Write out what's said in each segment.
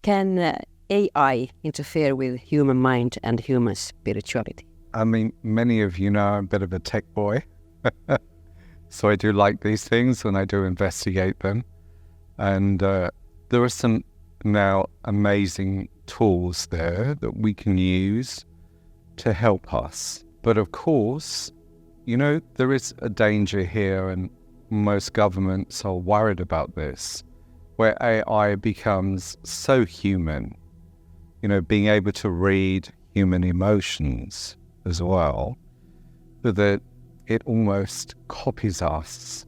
Can AI interfere with human mind and human spirituality? I mean, many of you know I'm a bit of a tech boy. So I do like these things and I do investigate them. And there are some now amazing tools there that we can use to help us. But of course, you know, there is a danger here, and most governments are worried about this, where AI becomes so human, you know, being able to read human emotions as well, that it almost copies us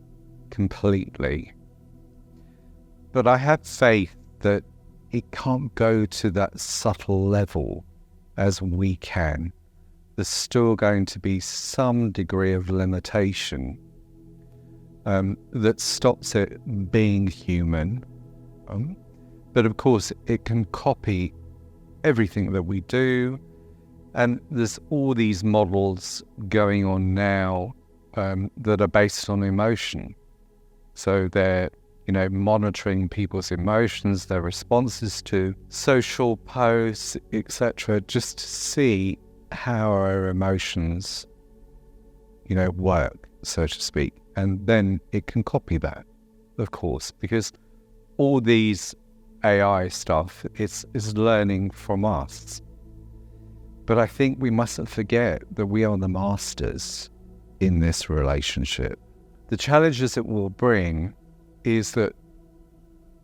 completely. But I have faith that it can't go to that subtle level as we can. There's still going to be some degree of limitation that stops it being human. But of course, it can copy everything that we do. And there's all these models going on now that are based on emotion. So they're, you know, monitoring people's emotions, their responses to social posts, etc., just to see how our emotions, you know, work, so to speak. And then it can copy that, of course, because all these AI stuff is learning from us. But I think we mustn't forget that we are the masters in this relationship. The challenges it will bring is that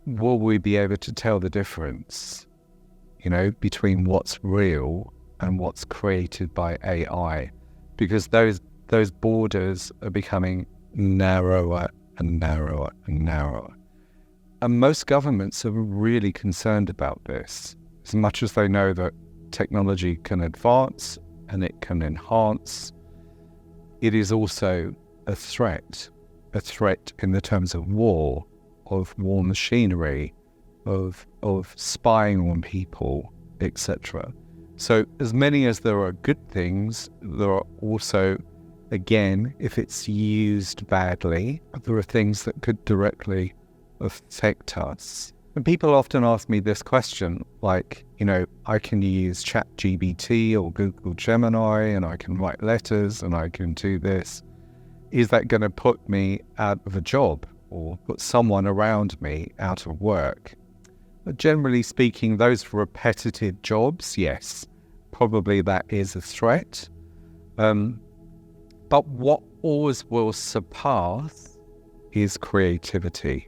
will we be able to tell the difference, you know, between what's real and what's created by AI? Because those borders are becoming narrower and narrower and narrower. And most governments are really concerned about this, as much as they know that technology can advance and it can enhance. It is also a threat in the terms of war machinery, of spying on people, etc. So as many as there are good things, there are also, again, if it's used badly, there are things that could directly affect us. And people often ask me this question, like, you know, I can use ChatGPT or Google Gemini and I can write letters and I can do this. Is that going to put me out of a job or put someone around me out of work? But generally speaking, those repetitive jobs, yes, probably that is a threat. But what always will surpass is creativity.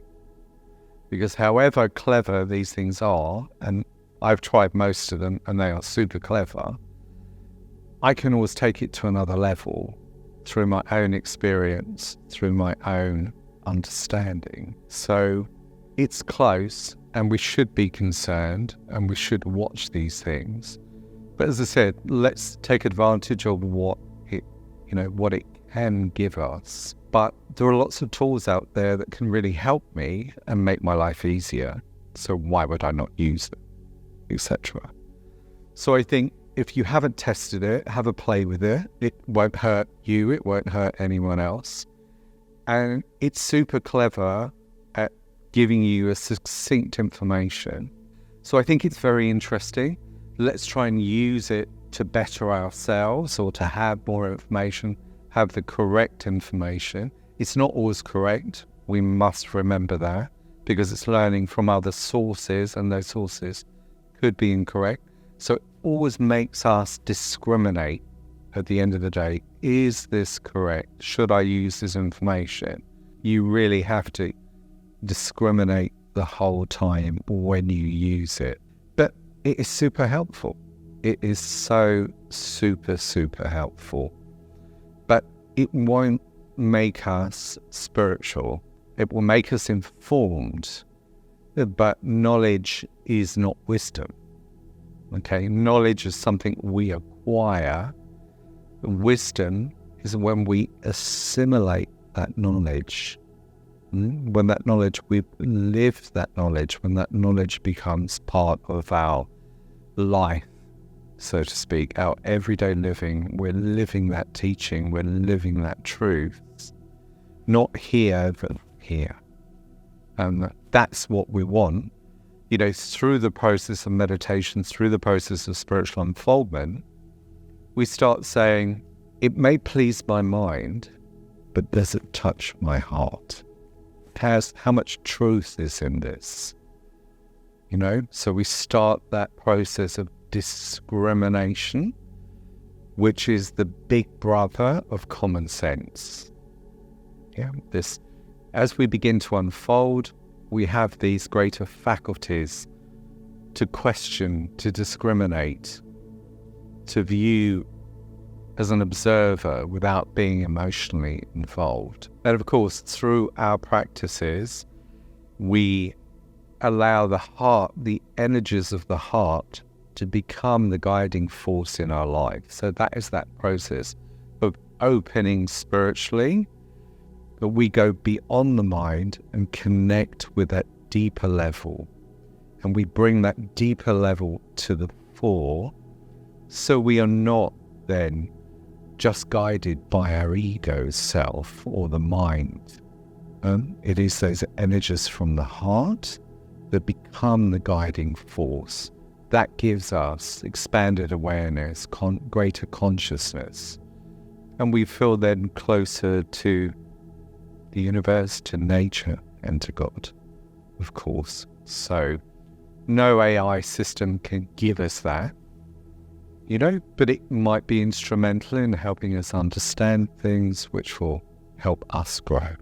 Because however clever these things are, and I've tried most of them and they are super clever, I can always take it to another level through my own experience, through my own understanding. So it's close and we should be concerned and we should watch these things. But as I said, let's take advantage of what it can give us. But there are lots of tools out there that can really help me and make my life easier. So why would I not use them, etc. So I think if you haven't tested it, have a play with it. It won't hurt you. It won't hurt anyone else. And it's super clever at giving you a succinct information. So I think it's very interesting. Let's try and use it to better ourselves or to have more information, have the correct information. It's not always correct. We must remember that because it's learning from other sources and those sources could be incorrect. So it always makes us discriminate at the end of the day. Is this correct? Should I use this information? You really have to discriminate the whole time when you use it. But it is super helpful. It is so super, super helpful. But it won't make us spiritual. It will make us informed. But knowledge is not wisdom. Okay, knowledge is something we acquire. Wisdom is when we assimilate that knowledge. When that knowledge, we live that knowledge, when that knowledge becomes part of our life, so to speak, our everyday living. We're living that teaching, we're living that truth. Not here, but here. And that's what we want. through the process of meditation, through the process of spiritual unfoldment, we start saying, it may please my mind, but does it touch my heart? How much truth is in this? So we start that process of discrimination, which is the big brother of common sense. As we begin to unfold, we have these greater faculties to question, to discriminate, to view as an observer without being emotionally involved. And of course, through our practices, we allow the heart, the energies of the heart, to become the guiding force in our life. So that is that process of opening spiritually, but we go beyond the mind and connect with that deeper level. And we bring that deeper level to the fore, so we are not then just guided by our ego self or the mind. It is those energies from the heart that become the guiding force. That gives us expanded awareness, greater consciousness. And we feel then closer to the universe, to nature, and to God, of course. So no AI system can give us that, but it might be instrumental in helping us understand things which will help us grow.